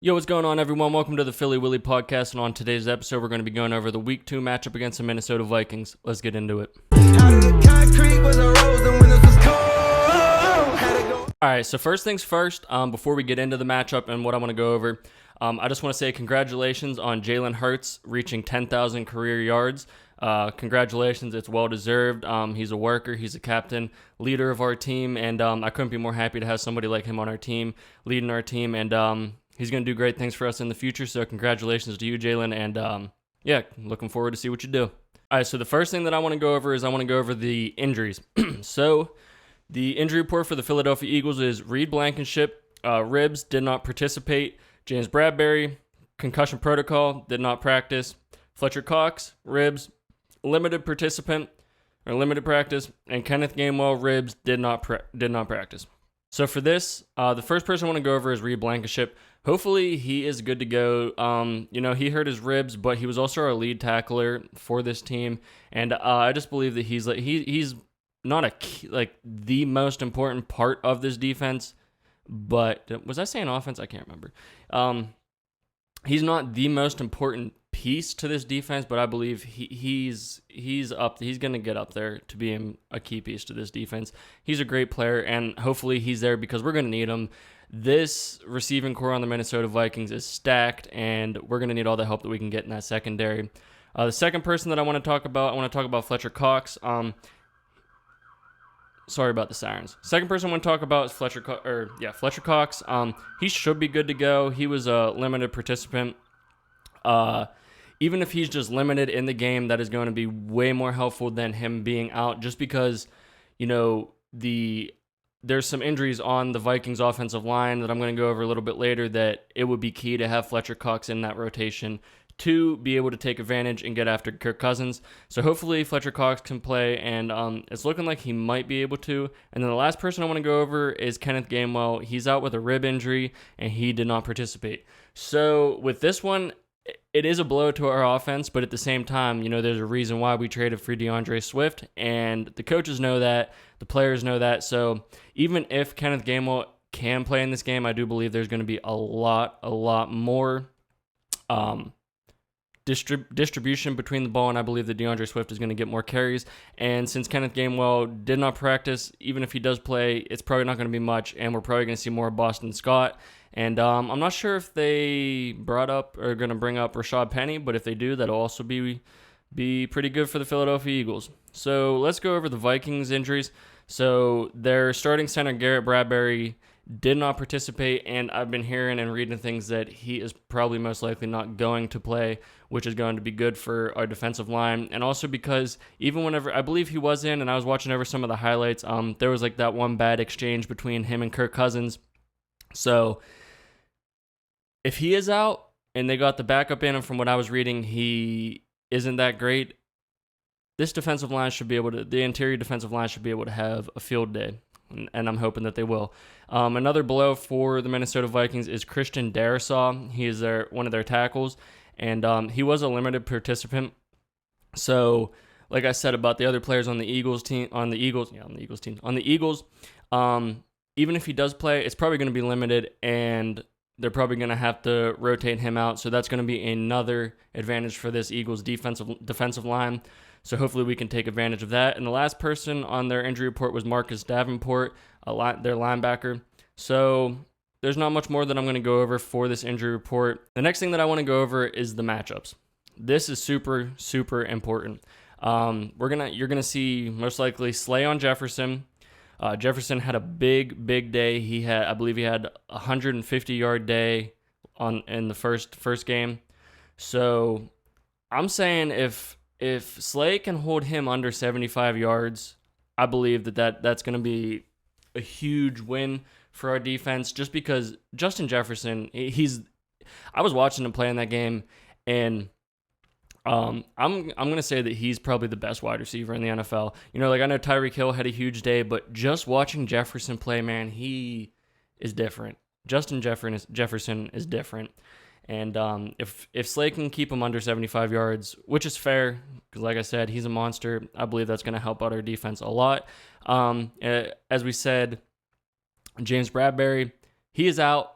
Yo, what's going on, everyone? Welcome to the Philly Willy podcast, and on today's episode, we're going to be going over the Week 2 matchup against the Minnesota Vikings. Let's get into it. Alright, so first things first, before we get into the matchup and what I want to go over, I just want to say congratulations on Jalen Hurts reaching 10,000 career yards. Congratulations, it's well-deserved. He's a worker, he's a captain, leader of our team, and I couldn't be more happy to have somebody like him on our team, leading our team, and he's going to do great things for us in the future, so congratulations to you, Jalen, and looking forward to see what you do. All right, so the first thing that I want to go over is I want to go over the injuries. So the injury report for the Philadelphia Eagles is Reed Blankenship, ribs, did not participate. James Bradberry, concussion protocol, did not practice. Fletcher Cox, ribs, limited participant, or limited practice. And Kenneth Gainwell, ribs, did not practice. So for this, the first person I want to go over is Reed Blankenship. Hopefully he is good to go. He hurt his ribs, but he was also our lead tackler for this team, and I just believe that he's not the most important part of this defense. But was I saying offense? I can't remember. He's not the most important piece to this defense, but I believe he's going to get up there to being a key piece to this defense. He's a great player, and hopefully he's there because we're going to need him. This receiving core on the Minnesota Vikings is stacked, and we're going to need all the help that we can get in that secondary. The second person that I want to talk about Fletcher Cox. Sorry about the sirens. Second person I want to talk about is Fletcher Cox. He should be good to go. He was a limited participant. Even if he's just limited in the game, that is going to be way more helpful than him being out, just because, there's some injuries on the Vikings offensive line that I'm going to go over a little bit later that it would be key to have Fletcher Cox in that rotation to be able to take advantage and get after Kirk Cousins. So hopefully Fletcher Cox can play, and it's looking like he might be able to. And then the last person I want to go over is Kenneth Gainwell. He's out with a rib injury, and he did not participate. So with this one, it is a blow to our offense, but at the same time, there's a reason why we traded for Deandre Swift, and the coaches know that, the players know that. So even if Kenneth Gainwell can play in this game, I do believe there's going to be a lot more distribution between the ball, and I believe that Deandre Swift is going to get more carries. And since Kenneth Gainwell did not practice, even if he does play, it's probably not going to be much, and we're probably going to see more of Boston Scott. And I'm not sure if they going to bring up Rashad Penny, but if they do, that'll also be pretty good for the Philadelphia Eagles. So let's go over the Vikings injuries. So their starting center, Garrett Bradberry, did not participate, and I've been hearing and reading things that he is probably most likely not going to play, which is going to be good for our defensive line. And also because even whenever I believe he was in, and I was watching over some of the highlights, there was like that one bad exchange between him and Kirk Cousins. So if he is out and they got the backup in, and from what I was reading, he isn't that great, this defensive line the interior defensive line should be able to have a field day, and I'm hoping that they will. Another blow for the Minnesota Vikings is Christian Darrisaw. He is one of their tackles, and he was a limited participant. So, like I said about the other players on the Eagles, even if he does play, it's probably going to be limited, and they're probably going to have to rotate him out. So that's going to be another advantage for this Eagles defensive line. So hopefully we can take advantage of that. And the last person on their injury report was Marcus Davenport, their linebacker. So there's not much more that I'm going to go over for this injury report. The next thing that I want to go over is the matchups. This is super, super important. You're going to see most likely Slay on Jefferson. Jefferson had a big day. I believe he had a 150-yard day in the first game. So I'm saying if Slay can hold him under 75 yards, I believe that's going to be a huge win for our defense, just because Justin Jefferson, I was watching him play in that game, and I'm going to say that he's probably the best wide receiver in the NFL. I know Tyreek Hill had a huge day, but just watching Jefferson play, man, he is different. Justin Jefferson is different. And if Slay can keep him under 75 yards, which is fair, because like I said, he's a monster, I believe that's going to help out our defense a lot. As we said, James Bradberry, he is out.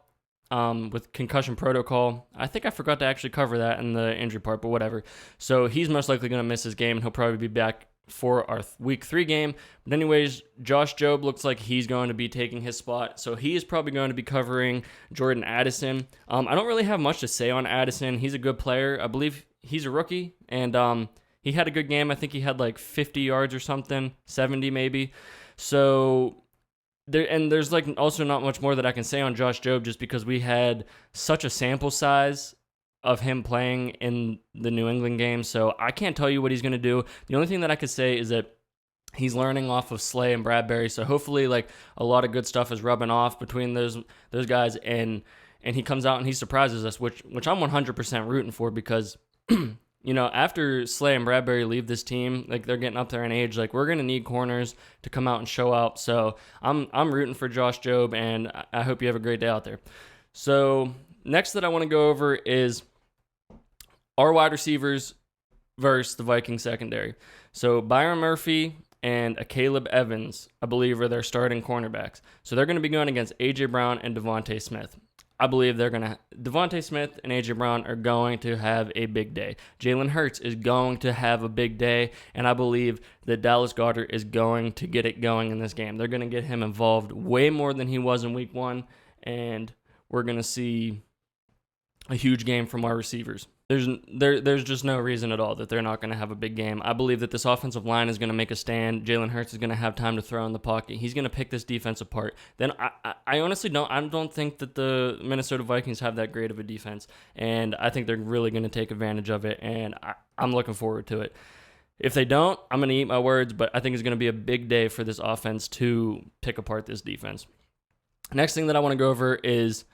with concussion protocol. I think I forgot to actually cover that in the injury part, but whatever. So he's most likely going to miss his game, and he'll probably be back for our week 3 game. But anyways, Josh Jobe looks like he's going to be taking his spot. So he is probably going to be covering Jordan Addison. I don't really have much to say on Addison. He's a good player. I believe he's a rookie, and he had a good game. I think he had like 50 yards or something, 70 maybe. So there's like also not much more that I can say on Josh Jobe, just because we had such a sample size of him playing in the New England game. So I can't tell you what he's going to do. The only thing that I could say is that he's learning off of Slay and Bradbury. So hopefully like a lot of good stuff is rubbing off between those guys, and he comes out and he surprises us, which I'm 100% rooting for, because after Slay and Bradbury leave this team, like they're getting up there in age, like we're going to need corners to come out and show out. So I'm rooting for Josh Jobe, and I hope you have a great day out there. So next that I want to go over is our wide receivers versus the Viking secondary. So Byron Murphy and Caleb Evans, I believe, are their starting cornerbacks. So they're going to be going against A.J. Brown and Devontae Smith. I believe Devontae Smith and A.J. Brown are going to have a big day. Jalen Hurts is going to have a big day, and I believe that Dallas Goedert is going to get it going in this game. They're going to get him involved way more than he was in week 1, and we're going to see a huge game from our receivers. There's just no reason at all that they're not going to have a big game. I believe that this offensive line is going to make a stand. Jalen Hurts is going to have time to throw in the pocket. He's going to pick this defense apart. Then I honestly don't think that the Minnesota Vikings have that great of a defense, and I think they're really going to take advantage of it, and I'm looking forward to it. If they don't, I'm going to eat my words, but I think it's going to be a big day for this offense to pick apart this defense. Next thing that I want to go over is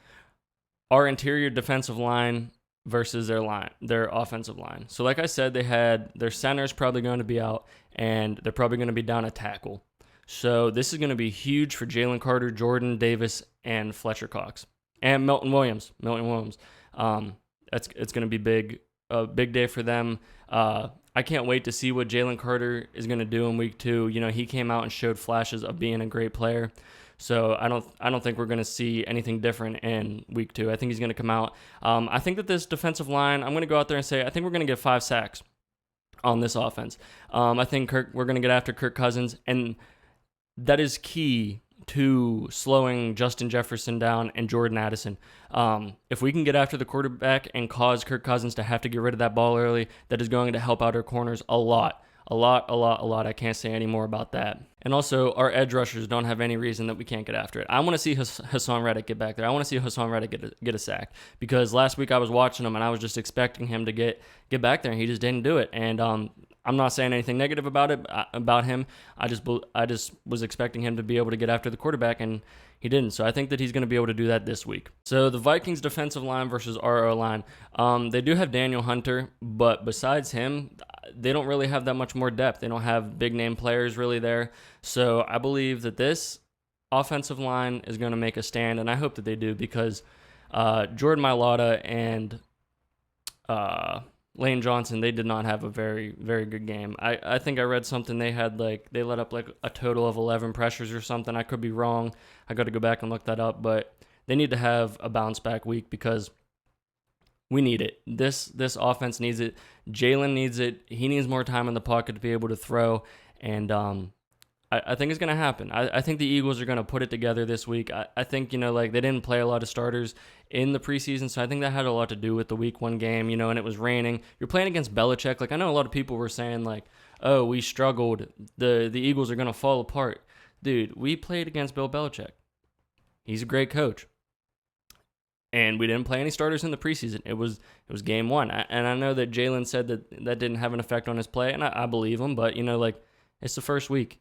our interior defensive line versus their offensive line. So like I said, they had their centers probably going to be out, and they're probably going to be down a tackle. So this is going to be huge for Jalen Carter, Jordan Davis, and Fletcher Cox, and Milton Williams. It's going to be a big day for them. I can't wait to see what Jalen Carter is going to do in week 2. He came out and showed flashes of being a great player. So I don't think we're going to see anything different in week 2. I think he's going to come out. I think that this defensive line, I'm going to go out there and say, I think we're going to get 5 sacks on this offense. I think we're going to get after Kirk Cousins, and that is key to slowing Justin Jefferson down and Jordan Addison. If we can get after the quarterback and cause Kirk Cousins to have to get rid of that ball early, that is going to help out our corners a lot. A lot. I can't say any more about that. And also, our edge rushers don't have any reason that we can't get after it. I want to see Hassan Reddick get back there. I want to see Hassan Reddick get a sack, because last week I was watching him and I was just expecting him to get back there, and he just didn't do it. And I'm not saying anything negative about him. I just was expecting him to be able to get after the quarterback, and he didn't. So I think that he's going to be able to do that this week. So the Vikings defensive line versus our O-line. They do have Daniel Hunter, but besides him, they don't really have that much more depth. They don't have big name players really there. So I believe that this offensive line is going to make a stand, and I hope that they do, because Jordan Mailata and Lane Johnson, they did not have a very, very good game. I think I read something they let up a total of 11 pressures or something. I could be wrong. I got to go back and look that up, but they need to have a bounce back week, because we need it. This offense needs it. Jalen needs it. He needs more time in the pocket to be able to throw, and I think it's going to happen. I think the Eagles are going to put it together this week. I think, they didn't play a lot of starters in the preseason, so I think that had a lot to do with the week 1 game, and it was raining. You're playing against Belichick. I know a lot of people were saying, oh, we struggled. The Eagles are going to fall apart. Dude, we played against Bill Belichick. He's a great coach. And we didn't play any starters in the preseason. It was game 1. And I know that Jalen said that didn't have an effect on his play, and I believe him, but, it's the first week.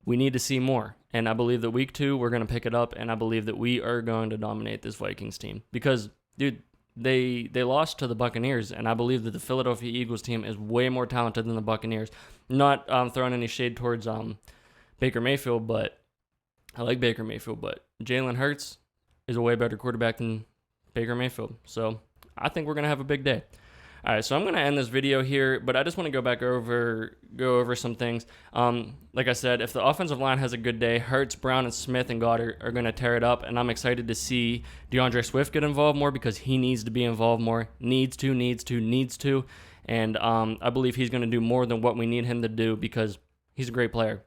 We need to see more. And I believe that week 2, we're going to pick it up, and I believe that we are going to dominate this Vikings team. Because, dude, they lost to the Buccaneers, and I believe that the Philadelphia Eagles team is way more talented than the Buccaneers. Not throwing any shade towards Baker Mayfield, but I like Baker Mayfield, but Jalen Hurts is a way better quarterback than Baker Mayfield. So I think we're going to have a big day. All right, so I'm going to end this video here, but I just want to go over some things. Like I said, if the offensive line has a good day, Hurts, Brown, and Smith and Goddard are going to tear it up, and I'm excited to see Deandre Swift get involved more because he needs to be involved more. Needs to. And I believe he's going to do more than what we need him to do because he's a great player.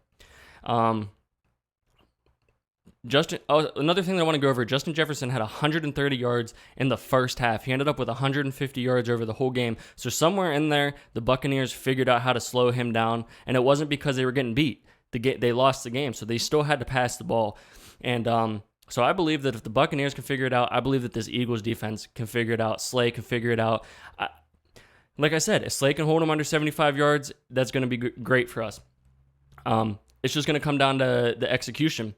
Another thing that I want to go over, Justin Jefferson had 130 yards in the first half. He ended up with 150 yards over the whole game. So somewhere in there, the Buccaneers figured out how to slow him down, and it wasn't because they were getting beat. They lost the game, so they still had to pass the ball. And so I believe that if the Buccaneers can figure it out, I believe that this Eagles defense can figure it out. Slay can figure it out. Like I said, if Slay can hold him under 75 yards, that's going to be great for us. It's just going to come down to the execution.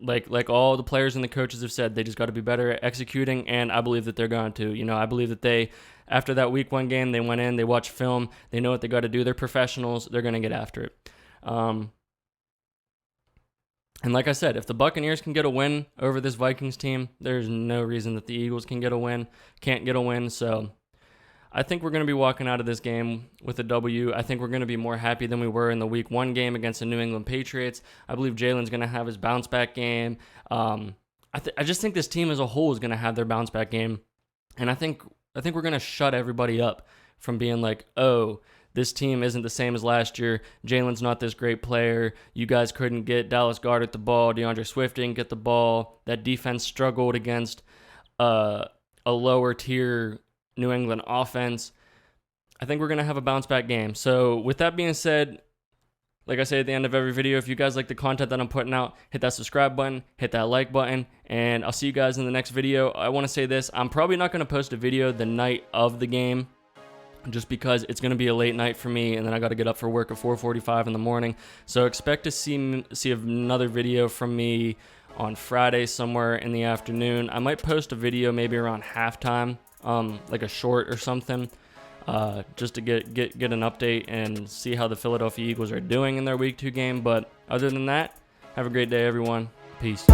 Like all the players and the coaches have said, they just got to be better at executing, and I believe that they're going to. I believe that after that week 1 game, they went in, they watched film, they know what they got to do. They're professionals. They're going to get after it. And like I said, if the Buccaneers can get a win over this Vikings team, there's no reason that the Eagles can't get a win. So I think we're going to be walking out of this game with a W. I think we're going to be more happy than we were in the week 1 game against the New England Patriots. I believe Jalen's going to have his bounce back game. I just think this team as a whole is going to have their bounce back game. And I think we're going to shut everybody up from being like, oh, this team isn't the same as last year. Jalen's not this great player. You guys couldn't get Dallas Goedert the ball. DeAndre Swift didn't get the ball. That defense struggled against a lower tier New England offense. I think we're going to have a bounce back game. So with that being said, like I say at the end of every video, if you guys like the content that I'm putting out, hit that subscribe button, hit that like button, and I'll see you guys in the next video. I want to say this, I'm probably not going to post a video the night of the game just because it's going to be a late night for me, and then I got to get up for work at 4:45 in the morning. So expect to see another video from me on Friday somewhere in the afternoon. I might post a video maybe around halftime, like a short or something, just to get an update and see how the Philadelphia Eagles are doing in their week 2 game. But other than that, have a great day, everyone. Peace.